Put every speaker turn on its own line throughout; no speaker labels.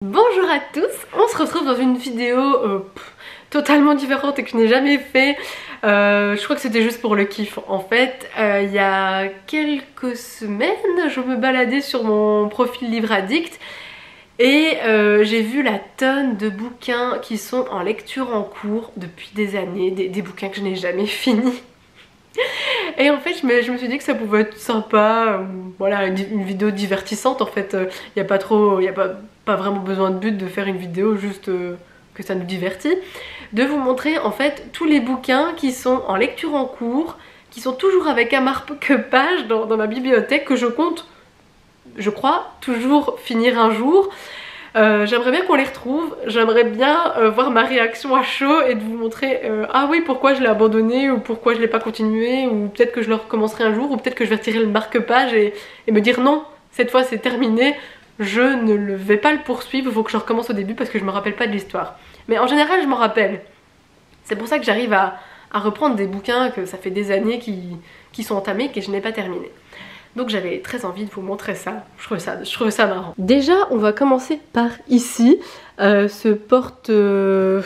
Bonjour à tous, on se retrouve dans une vidéo totalement différente et que je n'ai jamais fait. Je crois que c'était juste pour le kiff en fait. Il y a quelques semaines, je me baladais sur mon profil Livre Addict et j'ai vu la tonne de bouquins qui sont en lecture en cours depuis des années, des bouquins que je n'ai jamais finis. Et en fait je me suis dit que ça pouvait être sympa, voilà, une vidéo divertissante en fait. Il n'y a pas trop, il n'y a pas vraiment besoin de but de faire une vidéo, juste que ça nous divertit. De vous montrer en fait tous les bouquins qui sont en lecture en cours, qui sont toujours avec un marque-page dans ma bibliothèque que je compte, je crois, toujours finir un jour. J'aimerais bien qu'on les retrouve, j'aimerais bien voir ma réaction à chaud et de vous montrer ah oui, pourquoi je l'ai abandonné ou pourquoi je l'ai pas continué, ou peut-être que je le recommencerai un jour, ou peut-être que je vais retirer le marque-page et me dire non, cette fois c'est terminé, je ne vais pas le poursuivre, il faut que je recommence au début parce que je me rappelle pas de l'histoire. Mais en général je m'en rappelle. C'est pour ça que j'arrive à reprendre des bouquins que ça fait des années qui sont entamés et que je n'ai pas terminés. Donc j'avais très envie de vous montrer ça, je trouvais ça marrant. Déjà on va commencer par ici, ce porte-livre,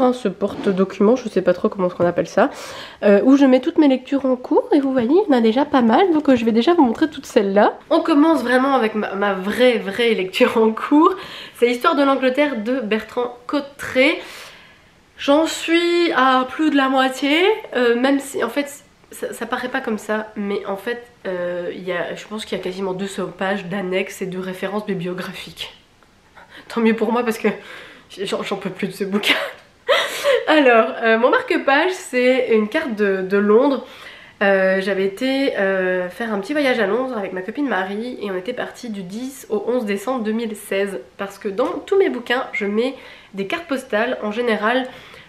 hein, ce porte-document, je sais pas trop comment on appelle ça, où je mets toutes mes lectures en cours et vous voyez il y en a déjà pas mal, donc je vais déjà vous montrer toutes celles-là. On commence vraiment avec ma vraie lecture en cours, c'est l'histoire de l'Angleterre de Bertrand Cotteret. J'en suis à plus de la moitié, même si en fait ça paraît pas comme ça, mais en fait je pense qu'il y a quasiment 200 pages d'annexes et de références bibliographiques. Tant mieux pour moi parce que j'en peux plus de ce bouquin. Alors, mon marque-page c'est une carte de Londres. J'avais été faire un petit voyage à Londres avec ma copine Marie et on était parti du 10 au 11 décembre 2016 parce que dans tous mes bouquins je mets des cartes postales en général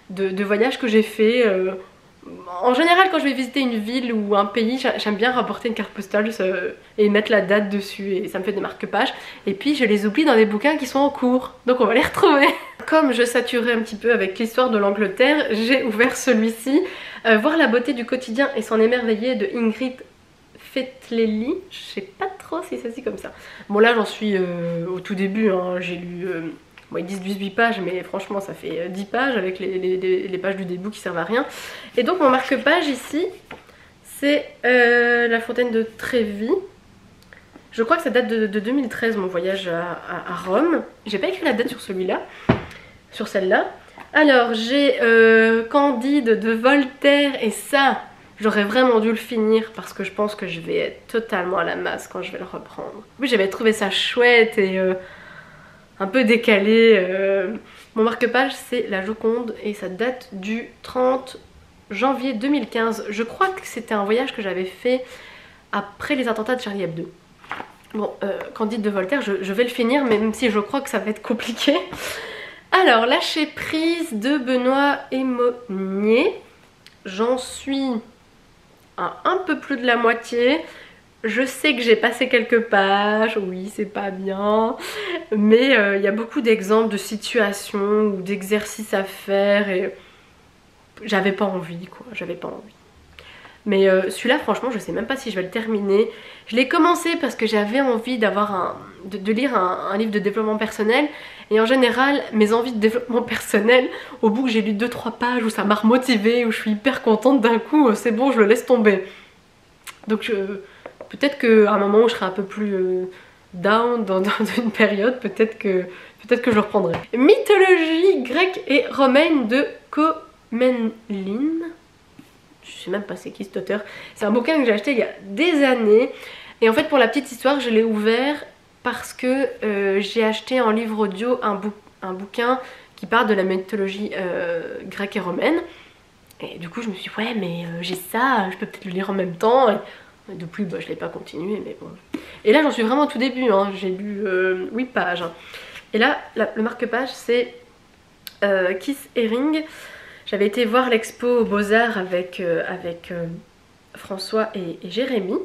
de voyages que j'ai fait. En général quand je vais visiter une ville ou un pays, j'aime bien rapporter une carte postale et mettre la date dessus et ça me fait des marque-pages. Et puis je les oublie dans des bouquins qui sont en cours, donc on va les retrouver. Comme je saturais un petit peu avec l'histoire de l'Angleterre, j'ai ouvert celui-ci, Voir la beauté du quotidien et s'en émerveiller de Ingrid Fettley. Je sais pas trop si c'est comme ça. Bon là j'en suis au tout début, hein. J'ai lu... Bon, ils disent 18 pages, mais franchement ça fait 10 pages avec les pages du début qui servent à rien. Et donc mon marque-page ici, c'est La Fontaine de Trévi. Je crois que ça date de 2013, mon voyage à Rome. J'ai pas écrit la date sur celui-là, sur celle-là. Alors j'ai Candide de Voltaire, et ça, j'aurais vraiment dû le finir parce que je pense que je vais être totalement à la masse quand je vais le reprendre. Oui, j'avais trouvé ça chouette et... un peu décalé. Mon marque-page c'est La Joconde et ça date du 30 janvier 2015. Je crois que c'était un voyage que j'avais fait après les attentats de Charlie Hebdo. Bon, Candide de Voltaire, je vais le finir, même si je crois que ça va être compliqué. Alors, Lâcher prise de Benoît Aymonier. J'en suis à un peu plus de la moitié. Je sais que j'ai passé quelques pages, oui c'est pas bien, mais il y a beaucoup d'exemples de situations ou d'exercices à faire et j'avais pas envie quoi, j'avais pas envie. Mais celui-là franchement je sais même pas si je vais le terminer. Je l'ai commencé parce que j'avais envie d'avoir de lire un livre de développement personnel et en général mes envies de développement personnel, au bout que j'ai lu 2-3 pages où ça m'a remotivée, où je suis hyper contente d'un coup, c'est bon je le laisse tomber. Donc peut-être qu'à un moment où je serai un peu plus down dans une période, peut-être que je le reprendrai. Mythologie grecque et romaine de Comenlin. Je sais même pas c'est qui cet auteur. C'est un bouquin que j'ai acheté il y a des années. Et en fait pour la petite histoire je l'ai ouvert parce que j'ai acheté en livre audio un bouquin qui parle de la mythologie grecque et romaine. Et du coup je me suis dit ouais mais j'ai ça, je peux peut-être le lire en même temps. Et depuis bah, je l'ai pas continué mais bon. Et là j'en suis vraiment au tout début, hein. J'ai lu 8 pages. Et là le marque-page c'est Kiss Haring. J'avais été voir l'expo aux Beaux-Arts avec François et Jérémy.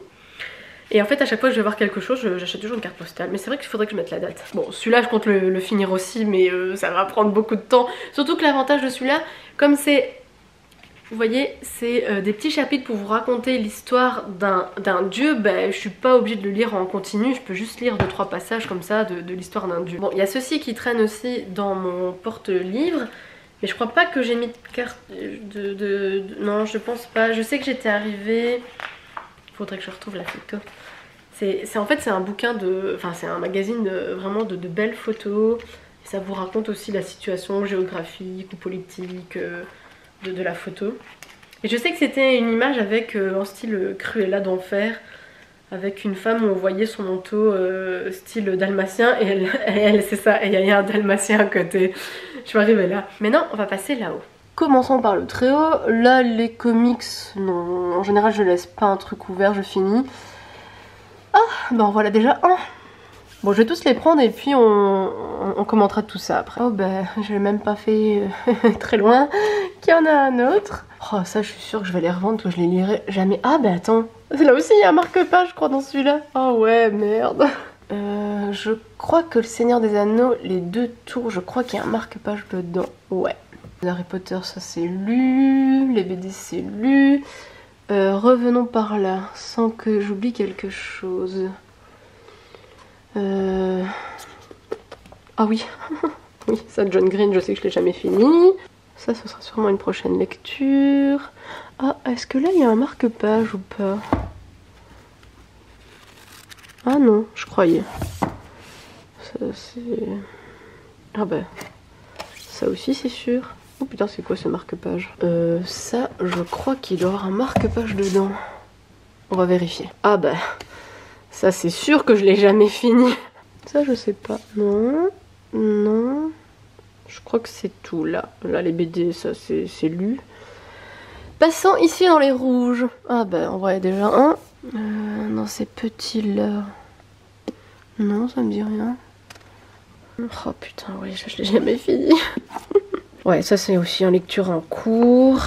Et en fait à chaque fois que je vais voir quelque chose j'achète toujours une carte postale. Mais c'est vrai qu'il faudrait que je mette la date. Bon celui-là je compte le finir aussi mais ça va prendre beaucoup de temps. Surtout que l'avantage de celui-là, comme c'est Vous voyez, c'est des petits chapitres pour vous raconter l'histoire d'un dieu. Ben, je suis pas obligée de le lire en continu, je peux juste lire 2-3 passages comme ça de l'histoire d'un dieu. Bon, il y a ceci qui traîne aussi dans mon porte-livre, mais je crois pas que j'ai mis de carte non, je pense pas. Je sais que j'étais arrivée... Faudrait que je retrouve la photo. En fait, c'est un bouquin de... Enfin, c'est un magazine vraiment de belles photos. Et ça vous raconte aussi la situation géographique ou politique... De la photo. Et je sais que c'était une image avec en style Cruella d'enfer, avec une femme où on voyait son manteau style dalmatien et elle c'est ça, et il y a un dalmatien à côté. Je suis arrivée là. Maintenant on va passer là-haut. Commençons par le très haut. Là les comics, non, en général je laisse pas un truc ouvert, je finis. Ah, ben voilà déjà un. Bon, je vais tous les prendre et puis on commentera tout ça après. Oh ben, je l'ai même pas fait très loin, qu'il y en a un autre. Oh, ça, je suis sûre que je vais les revendre, que je les lirai jamais. Ah ben attends, là aussi il y a un marque-page, je crois, dans celui-là. Oh ouais, merde. Je crois que le Seigneur des Anneaux, les 2 tours, je crois qu'il y a un marque-page dedans. Ouais. Harry Potter, ça c'est lu. Les BD, c'est lu. Revenons par là, sans que j'oublie quelque chose. Ah oui, oui, ça John Green, je sais que je l'ai jamais fini. Ça, ce sera sûrement une prochaine lecture. Ah, est-ce que là il y a un marque-page ou pas? Ah non, je croyais. Ça c'est... Ah bah, ça aussi c'est sûr. Oh putain, c'est quoi ce marque-page? Ça, je crois qu'il doit y avoir un marque-page dedans. On va vérifier. Ah bah... Ça c'est sûr que je l'ai jamais fini. Ça je sais pas. Non. Non. Je crois que c'est tout là. Là les BD ça c'est lu. Passons ici dans les rouges. Ah bah on voit déjà un. Dans ces petits là. Non ça me dit rien. Oh putain oui je l'ai jamais fini. Ouais ça c'est aussi en lecture en cours.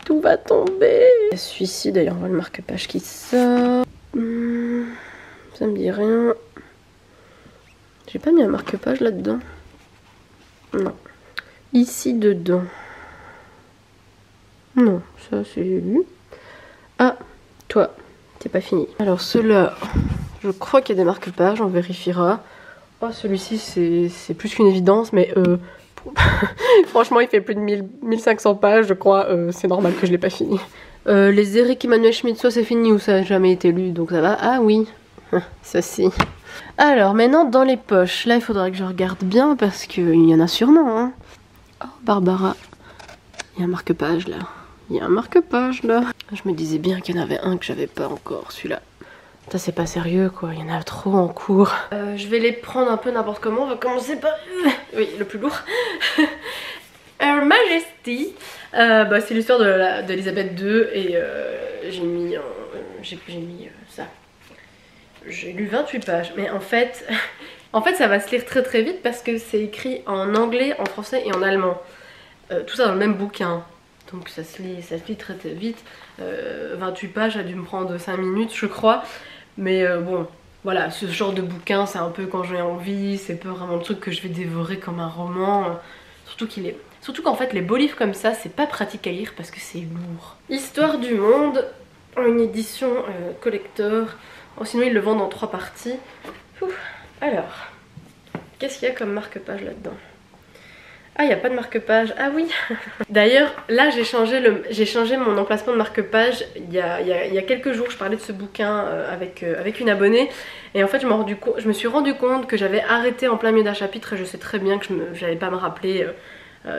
Tout va tomber. Celui-ci d'ailleurs on voit le marque-page qui sort. Ça me dit rien. J'ai pas mis un marque-page là-dedans. Non. Ici dedans. Non, ça c'est lu. Ah, toi, t'es pas fini. Alors ceux-là, je crois qu'il y a des marque-pages, on vérifiera. Oh, celui-ci c'est plus qu'une évidence, mais franchement il fait plus de 1500 pages, je crois. C'est normal que je l'ai pas fini. Les Eric Emmanuel Schmitt, soit c'est fini ou ça n'a jamais été lu, donc ça va. Ah oui. Ceci. Alors maintenant dans les poches, là il faudra que je regarde bien parce qu'il y en a sûrement hein. Oh Barbara, il y a un marque-page là. Il y a un marque-page là. Je me disais bien qu'il y en avait un que j'avais pas encore, celui-là. Ça c'est pas sérieux quoi, il y en a trop en cours. Je vais les prendre un peu n'importe comment, on va commencer par... oui, le plus lourd. Her Majesty, c'est l'histoire d'Elisabeth II et j'ai mis ça. J'ai lu 28 pages, mais en fait ça va se lire très très vite parce que c'est écrit en anglais, en français et en allemand. Tout ça dans le même bouquin, donc ça se lit très très vite. 28 pages, ça a dû me prendre 5 minutes je crois, mais bon, voilà, ce genre de bouquin c'est un peu quand j'ai envie, c'est pas vraiment le truc que je vais dévorer comme un roman, surtout qu'en fait les beaux livres comme ça c'est pas pratique à lire parce que c'est lourd. Histoire du monde, en une édition collector. Oh, sinon ils le vendent en 3 parties. Alors, qu'est-ce qu'il y a comme marque-page là-dedans? Ah, il n'y a pas de marque-page. Ah oui. D'ailleurs, là j'ai changé mon emplacement de marque-page. Il y a quelques jours, je parlais de ce bouquin avec une abonnée. Et en fait, je me suis rendu compte que j'avais arrêté en plein milieu d'un chapitre. Et je sais très bien que je n'allais pas me rappeler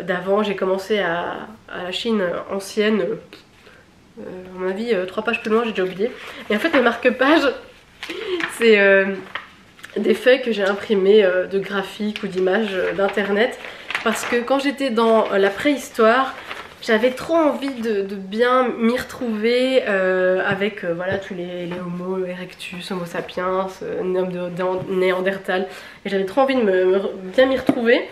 d'avant. J'ai commencé à la Chine ancienne. À mon avis 3 pages plus loin, j'ai déjà oublié. Et en fait mes marque-pages c'est des feuilles que j'ai imprimées de graphiques ou d'images d'internet, parce que quand j'étais dans la préhistoire j'avais trop envie de bien m'y retrouver avec voilà tous les Homo erectus, Homo sapiens, homme de Néandertal, et j'avais trop envie de bien m'y retrouver,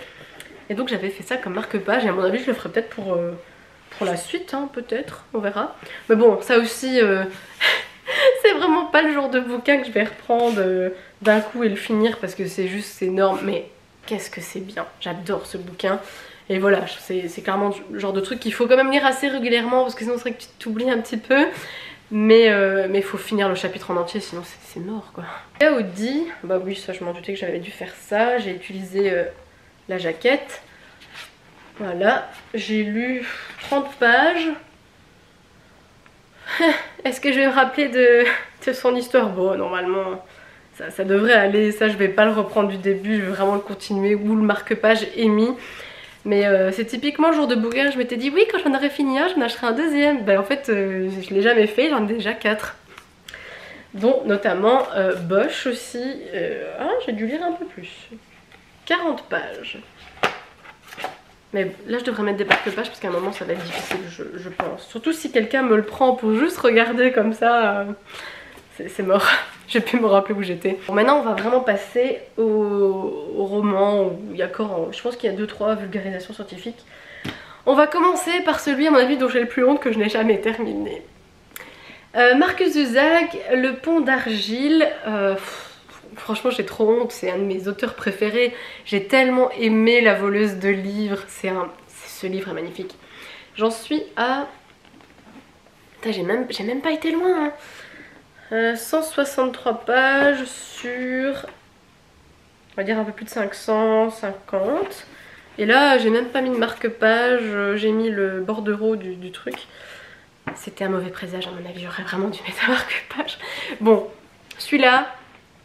et donc j'avais fait ça comme marque-page, et à mon avis je le ferai peut-être pour la suite, hein, peut-être, on verra. Mais bon, ça aussi, c'est vraiment pas le genre de bouquin que je vais reprendre d'un coup et le finir parce que c'est juste énorme. Mais qu'est-ce que c'est bien, j'adore ce bouquin. Et voilà, c'est clairement le genre de truc qu'il faut quand même lire assez régulièrement parce que sinon c'est vrai que tu t'oublies un petit peu. Mais il faut finir le chapitre en entier, sinon c'est mort quoi. Et Audi, bah oui, ça je m'en doutais que j'avais dû faire ça. J'ai utilisé la jaquette. Voilà, j'ai lu 30 pages. Est-ce que je vais me rappeler de son histoire? Bon, normalement, ça devrait aller. Ça, je vais pas le reprendre du début, je vais vraiment le continuer où le marque-page est mis. Mais c'est typiquement le jour de bouquin, je m'étais dit oui, quand j'en aurai fini un, j'en achèterai un deuxième. Ben en fait, je l'ai jamais fait, j'en ai déjà 4. Dont notamment Bosch aussi. Ah, j'ai dû lire un peu plus. 40 pages. Mais là je devrais mettre des marque-pages parce qu'à un moment ça va être difficile je pense. Surtout si quelqu'un me le prend pour juste regarder comme ça, c'est mort. J'ai pu me rappeler où j'étais. Bon, maintenant on va vraiment passer au roman où il y a je pense qu'il y a 2-3 vulgarisations scientifiques. On va commencer par celui à mon avis dont j'ai le plus honte que je n'ai jamais terminé. Marcus Zusak, Le Pont d'Argile. Franchement j'ai trop honte, c'est un de mes auteurs préférés. J'ai tellement aimé La Voleuse de livres. Ce livre est magnifique. J'en suis à... J'ai même pas été loin hein. 163 pages sur... On va dire un peu plus de 550. Et là j'ai même pas mis de marque-page, j'ai mis le bordereau du truc. C'était un mauvais présage à mon avis, j'aurais vraiment dû mettre un marque-page. Bon, celui-là...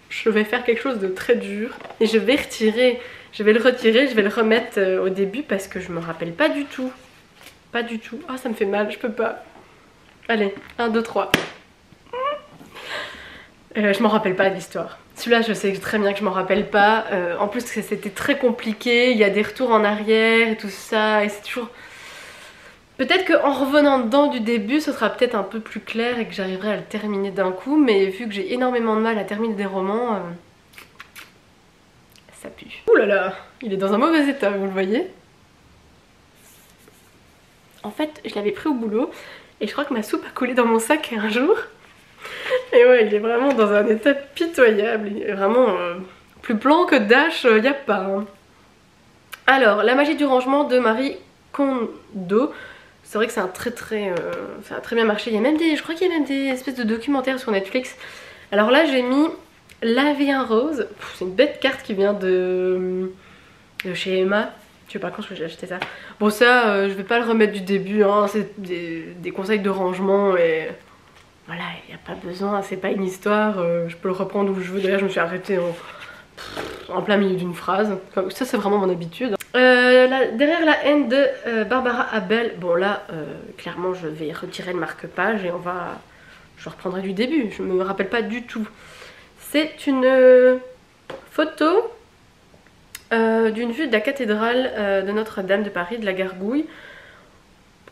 Je vais faire quelque chose de très dur et je vais le retirer, je vais le remettre au début parce que je me rappelle pas du tout. Pas du tout. Ah, ça me fait mal, je peux pas. Allez, 1, 2, 3. Je m'en rappelle pas de l'histoire. Celui-là, je sais très bien que je m'en rappelle pas. En plus, c'était très compliqué, il y a des retours en arrière et tout ça et c'est toujours... Peut-être qu'en revenant dedans du début, ce sera peut-être un peu plus clair et que j'arriverai à le terminer d'un coup, mais vu que j'ai énormément de mal à terminer des romans, ça pue. Ouh là là, il est dans un mauvais état, vous le voyez? En fait, je l'avais pris au boulot et je crois que ma soupe a coulé dans mon sac un jour. Et ouais, il est vraiment dans un état pitoyable, il est vraiment plus blanc que Dash, y a pas. Hein. Alors, La magie du rangement de Marie Kondo. C'est vrai que c'est ça a très bien marché. Il y a même je crois qu'il y a même des espèces de documentaires sur Netflix. Alors là j'ai mis Laver un rose. C'est une bête carte qui vient de chez Emma. Je sais pas quand j'ai acheté ça. Bon ça je vais pas le remettre du début, hein. C'est des conseils de rangement et voilà, il n'y a pas besoin, c'est pas une histoire. Je peux le reprendre où je veux. D'ailleurs je me suis arrêtée en plein milieu d'une phrase. Ça c'est vraiment mon habitude. Derrière la haine de Barbara Abel. Bon là clairement je vais retirer le marque-page et je reprendrai du début. Je me rappelle pas du tout. C'est une photo d'une vue de la cathédrale de Notre-Dame de Paris, de la Gargouille.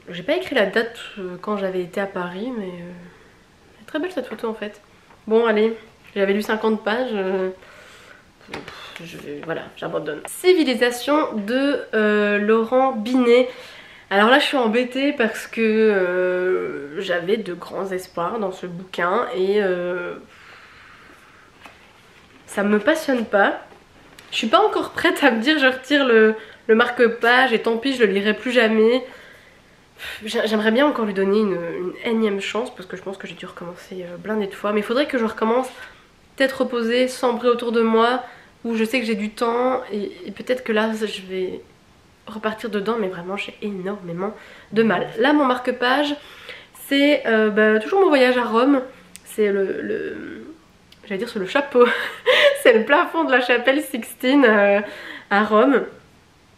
J'ai pas écrit la date quand j'avais été à Paris, mais c'est très belle cette photo en fait. Bon allez, j'avais lu 50 pages. Voilà, j'abandonne. Civilisation de Laurent Binet. Alors là je suis embêtée parce que j'avais de grands espoirs dans ce bouquin et ça me passionne pas. Je suis pas encore prête à me dire je retire le marque-page et tant pis je le lirai plus jamais. J'aimerais bien encore lui donner une énième chance parce que je pense que j'ai dû recommencer blindé de fois. Mais il faudrait que je recommence tête reposée, sans bruit autour de moi, où je sais que j'ai du temps et peut-être que là je vais repartir dedans, mais vraiment j'ai énormément de mal. Là mon marque-page c'est toujours mon voyage à Rome. C'est j'allais dire sur le chapeau. C'est le plafond de la chapelle Sixtine à Rome.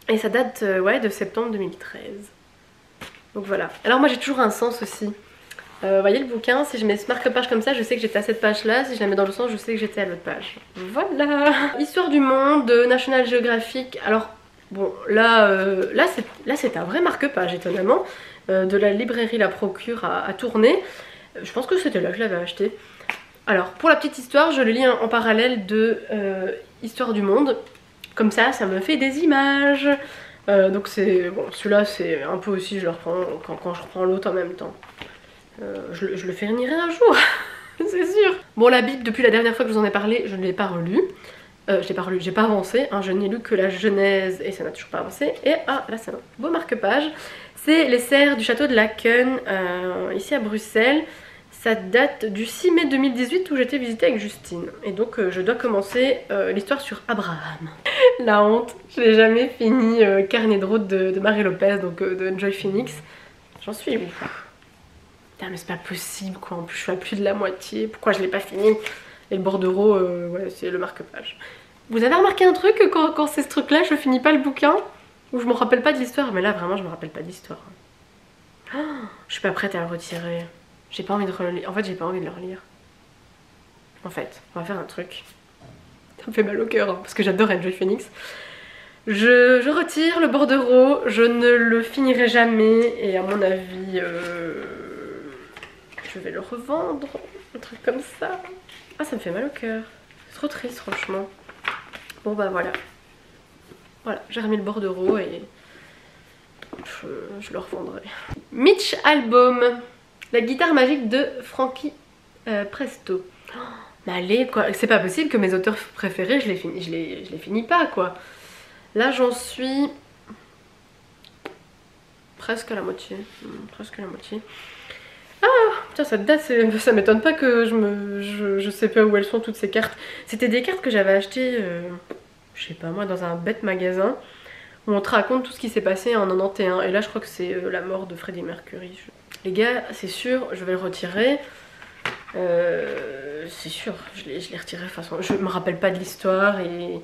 Et ça date ouais, de septembre 2013. Donc voilà. Alors moi j'ai toujours un sens aussi. Vous voyez le bouquin, si je mets ce marque-page comme ça, je sais que j'étais à cette page là. Si je la mets dans le sens, je sais que j'étais à l'autre page. Voilà. Histoire du monde de National Geographic. Alors bon là c'est un vrai marque-page étonnamment. De la librairie La Procure à Tournai. Je pense que c'était là que je l'avais acheté. Alors pour la petite histoire, je le lis en parallèle de Histoire du monde. Comme ça me fait des images. Donc c'est bon, celui-là c'est un peu aussi, je le reprends quand je reprends l'autre en même temps. Je le finirai un jour, c'est sûr. Bon la Bible, depuis la dernière fois que je vous en ai parlé, je ne l'ai pas relue. Je l'ai pas relu, j'ai pas avancé, hein, je n'ai lu que la genèse et ça n'a toujours pas avancé. Et ah, là c'est un beau marque-page. C'est les serres du château de Laken, ici à Bruxelles. Ça date du 6 mai 2018 où j'étais visiter avec Justine. Et donc je dois commencer l'histoire sur Abraham. La honte, je n'ai jamais fini Carnet de route de Marie Lopez, donc de Enjoy Phoenix. J'en suis où? Putain mais c'est pas possible quoi, en plus je suis à plus de la moitié, pourquoi je l'ai pas fini? Et le bordereau, ouais, c'est le marque-page. Vous avez remarqué un truc, quand c'est ce truc là, je finis pas le bouquin, ou je me rappelle pas de l'histoire, mais là vraiment je me rappelle pas de l'histoire. Oh, je suis pas prête à le retirer. J'ai pas envie de relire. En fait j'ai pas envie de le relire. En fait, on va faire un truc. Ça me fait mal au cœur, hein, parce que j'adore Enjoy Phoenix. Je retire le bordereau, je ne le finirai jamais, et à mon avis, je vais le revendre, un truc comme ça. Ah ça me fait mal au cœur. C'est trop triste franchement. Bon bah voilà. Voilà, j'ai remis le bordereau et je le revendrai. Mitch Albom, la guitare magique de Frankie Presto. Oh, mais allez quoi, c'est pas possible que mes auteurs préférés je les finis pas quoi. Là j'en suis presque à la moitié. Presque à la moitié. Ah putain ça date, ça m'étonne pas que je sais pas où elles sont toutes ces cartes. C'était des cartes que j'avais achetées, je sais pas moi, dans un bête magasin où on te raconte tout ce qui s'est passé en 91. Et là je crois que c'est la mort de Freddie Mercury. Les gars, c'est sûr, je vais le retirer. C'est sûr, je l'ai retiré de toute façon. Je me rappelle pas de l'histoire et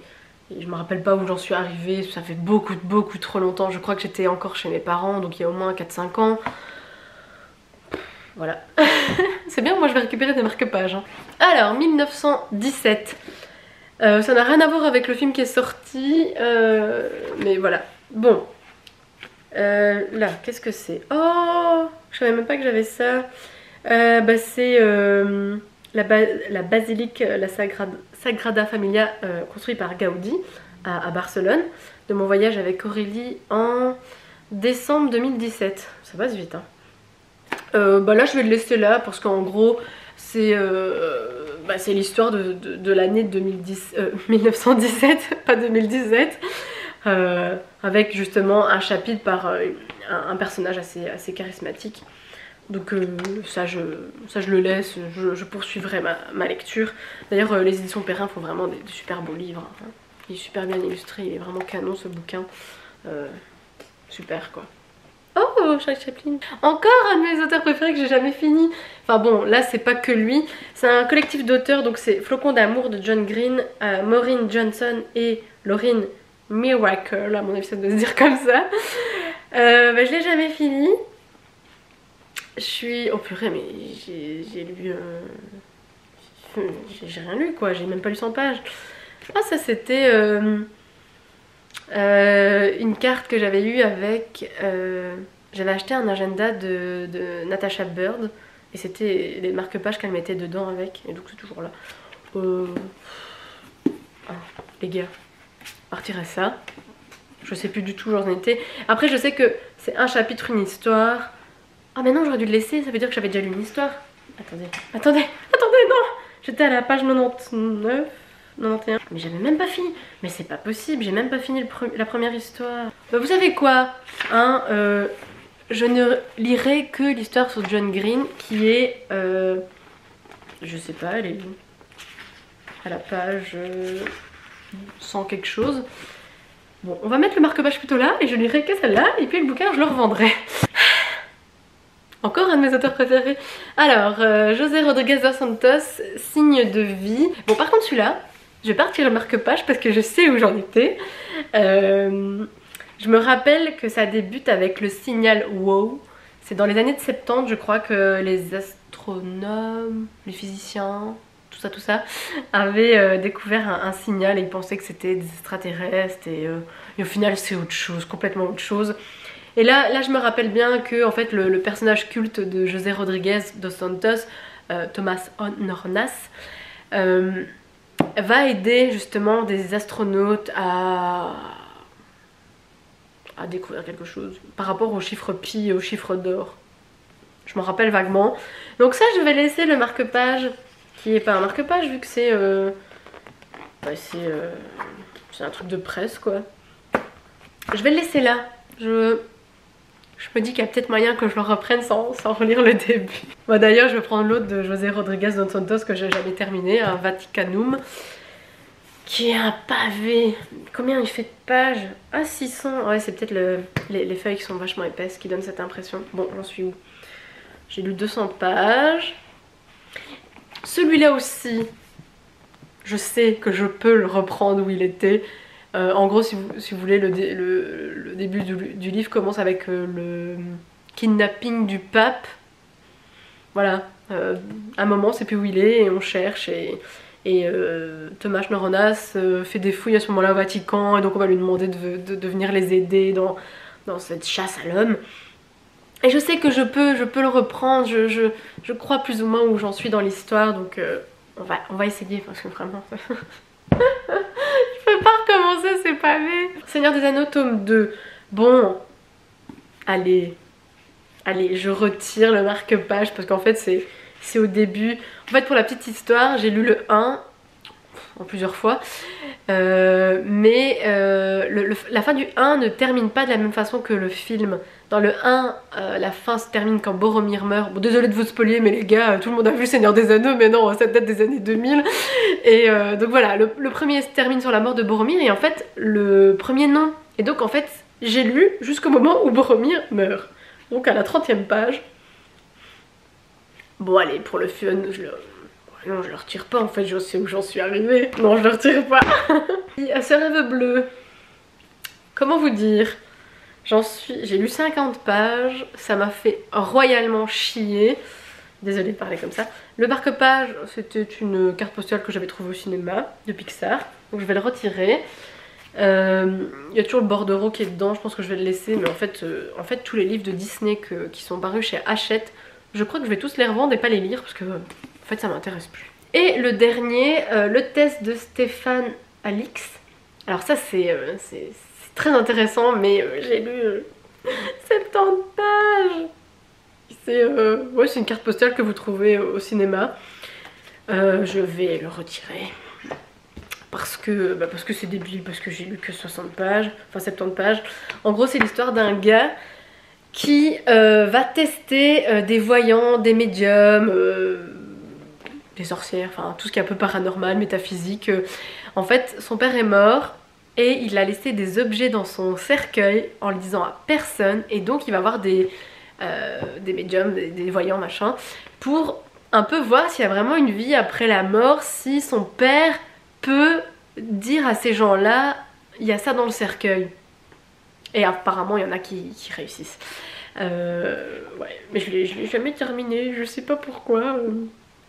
je me rappelle pas où j'en suis arrivée. Ça fait beaucoup trop longtemps. Je crois que j'étais encore chez mes parents, donc il y a au moins 4-5 ans. Voilà. C'est bien, moi je vais récupérer des marque-pages. Hein. Alors, 1917. Ça n'a rien à voir avec le film qui est sorti. Mais voilà. Bon. Là, qu'est-ce que c'est? Oh, je savais même pas que j'avais ça. Bah, c'est la basilique, la Sagrada Familia, construite par Gaudi à Barcelone. De mon voyage avec Aurélie en décembre 2017. Ça passe vite, hein. Bah là je vais le laisser là parce qu'en gros c'est l'histoire de l'année 1917, pas 2017, avec justement un chapitre par un personnage assez charismatique. Donc ça je le laisse, je poursuivrai ma lecture. D'ailleurs les éditions Perrin font vraiment des super beaux livres, hein. Il est super bien illustré, il est vraiment canon ce bouquin, super quoi. Oh, Charlie Chaplin. Encore un de mes auteurs préférés que j'ai jamais fini. Enfin bon, là c'est pas que lui. C'est un collectif d'auteurs, donc c'est Flocon d'amour de John Green, Maureen Johnson et Laureen Miracle. À mon avis ça doit se dire comme ça. Je l'ai jamais fini. Je suis... Oh purée, mais j'ai lu... J'ai rien lu quoi, j'ai même pas lu 100 pages. Ah ça c'était... une carte que j'avais eue avec... j'avais acheté un agenda de Natasha Bird et c'était les marque-pages qu'elle mettait dedans avec, et donc c'est toujours là. Ah, les gars, partirait ça. Je sais plus du tout où j'en étais. Après je sais que c'est un chapitre, une histoire. Ah mais non, j'aurais dû le laisser, ça veut dire que j'avais déjà lu une histoire. Attendez, non. J'étais à la page 99. 91. Mais j'avais même pas fini. Mais c'est pas possible, j'ai même pas fini la première histoire. Bah, vous savez quoi hein, je ne lirai que l'histoire sur John Green qui est... je sais pas, elle est à la page 100 quelque chose. Bon, on va mettre le marque-page plutôt là et je lirai que celle-là et puis le bouquin je le revendrai. Encore un de mes auteurs préférés. Alors, José Rodriguez dos Santos, Signe de vie. Bon par contre celui-là, je vais pas retirer le marque-page parce que je sais où j'en étais. Je me rappelle que ça débute avec le signal WOW. C'est dans les années de 70, je crois que les astronomes, les physiciens, tout ça, avaient découvert un signal et ils pensaient que c'était des extraterrestres. Et au final c'est autre chose, complètement autre chose. Et là je me rappelle bien que en fait, le personnage culte de José Rodriguez dos Santos, Thomas Nornas, va aider justement des astronautes à découvrir quelque chose par rapport au chiffre pi et au chiffre d'or. Je m'en rappelle vaguement. Donc ça je vais laisser le marque-page qui est pas un marque-page vu que c'est Ouais, c'est un truc de presse quoi. Je vais le laisser là. Je me dis qu'il y a peut-être moyen que je le reprenne sans relire le début. Bon, d'ailleurs, je vais prendre l'autre de José Rodriguez dos Santos que j'ai jamais terminé, un Vaticanum, qui est un pavé. Combien il fait de pages? Ah, 600. Ouais, c'est peut-être les feuilles qui sont vachement épaisses qui donnent cette impression. Bon, j'en suis où? J'ai lu 200 pages. Celui-là aussi, je sais que je peux le reprendre où il était. En gros, si vous voulez, le début du livre commence avec le kidnapping du pape. Voilà, un moment, c'est plus où il est et on cherche. Et Tomàs Neuronas fait des fouilles à ce moment-là au Vatican et donc on va lui demander de venir les aider dans cette chasse à l'homme. Et je sais que je peux le reprendre, je crois plus ou moins où j'en suis dans l'histoire, donc on va essayer parce que vraiment... Je peux pas recommencer, c'est pavé. Seigneur des Anneaux, tome 2. Bon, allez, je retire le marque-page parce qu'en fait c'est au début. En fait, pour la petite histoire, j'ai lu le 1 en plusieurs fois, mais la fin du 1 ne termine pas de la même façon que le film. Dans le 1, la fin se termine quand Boromir meurt. Bon, désolé de vous spoiler, mais les gars, tout le monde a vu le Seigneur des Anneaux, mais non, ça date des années 2000. Et donc voilà, le premier se termine sur la mort de Boromir, et en fait, le premier non. Et donc en fait, j'ai lu jusqu'au moment où Boromir meurt. Donc à la 30e page. Bon allez, pour le fun, non, je le retire pas en fait, je sais où j'en suis arrivée. Non, je le retire pas. Ce rêve bleu. Comment vous dire? J'ai lu 50 pages, ça m'a fait royalement chier. Désolée de parler comme ça. Le marque-page, c'était une carte postale que j'avais trouvée au cinéma de Pixar. Donc je vais le retirer. Il y a toujours le bordereau qui est dedans, je pense que je vais le laisser. Mais en fait tous les livres de Disney qui sont parus chez Hachette, je crois que je vais tous les revendre et pas les lire parce que en fait ça m'intéresse plus. Et le dernier, le test de Stéphane Alix. Alors ça c'est très intéressant, mais j'ai lu 70 pages. C'est une carte postale que vous trouvez au cinéma. Je vais le retirer. Parce que c'est débile, parce que j'ai lu que 60 pages, enfin 70 pages. En gros, c'est l'histoire d'un gars qui va tester des voyants, des médiums, des sorcières, enfin tout ce qui est un peu paranormal, métaphysique. En fait, son père est mort. Et il a laissé des objets dans son cercueil en le disant à personne. Et donc il va voir des médiums, des voyants machin, pour un peu voir s'il y a vraiment une vie après la mort, si son père peut dire à ces gens-là, il y a ça dans le cercueil. Et apparemment il y en a qui réussissent. Ouais, mais je l'ai jamais terminé, je sais pas pourquoi.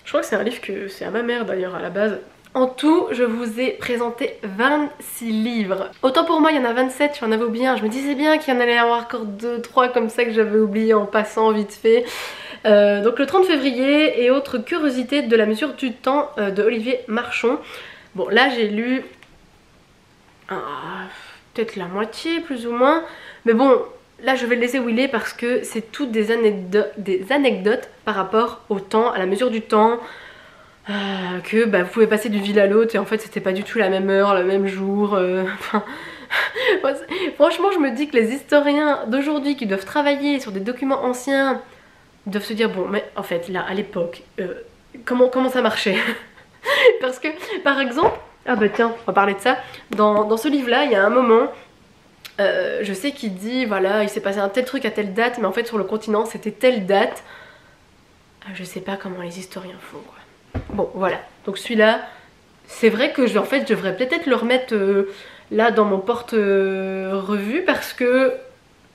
Je crois que c'est un livre que c'est à ma mère d'ailleurs à la base. En tout, je vous ai présenté 26 livres. Autant pour moi, il y en a 27, j'en avais oublié un. Je me disais bien qu'il y en allait y avoir encore 2-3 comme ça que j'avais oublié en passant vite fait. Donc le 30 février et autres curiosités de la mesure du temps de Olivier Marchon. Bon, là j'ai lu peut-être la moitié plus ou moins. Mais bon, là je vais le laisser où il est parce que c'est toutes des anecdotes par rapport au temps, à la mesure du temps. Que vous pouvez passer d'une ville à l'autre et en fait c'était pas du tout la même heure, le même jour. Franchement je me dis que les historiens d'aujourd'hui qui doivent travailler sur des documents anciens doivent se dire bon mais en fait là à l'époque comment ça marchait. Parce que par exemple, ah bah tiens on va parler de ça, dans ce livre là il y a un moment je sais qu'il dit voilà il s'est passé un tel truc à telle date mais en fait sur le continent c'était telle date. Je sais pas comment les historiens font quoi. Bon voilà, donc celui-là, c'est vrai que je devrais peut-être le remettre là dans mon porte-revue parce que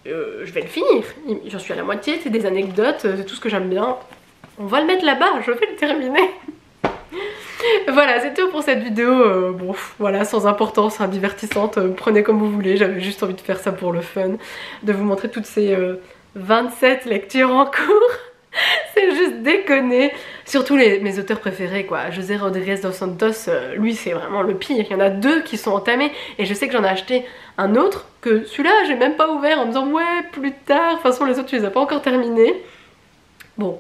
je vais le finir. J'en suis à la moitié, c'est des anecdotes, c'est tout ce que j'aime bien. On va le mettre là-bas, je vais le terminer. Voilà, c'est tout pour cette vidéo, bon voilà, sans importance, hein, divertissante, prenez comme vous voulez, j'avais juste envie de faire ça pour le fun, de vous montrer toutes ces 27 lectures en cours. C'est juste déconné. Surtout mes auteurs préférés quoi. José Rodriguez dos Santos, lui c'est vraiment le pire. Il y en a 2 qui sont entamés. Et je sais que j'en ai acheté un autre que celui-là j'ai même pas ouvert en me disant ouais plus tard. De toute façon les autres tu les as pas encore terminés. Bon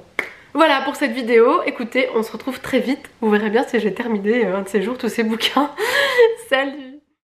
Voilà pour cette vidéo, écoutez, on se retrouve très vite. Vous verrez bien si j'ai terminé un de ces jours tous ces bouquins. Salut!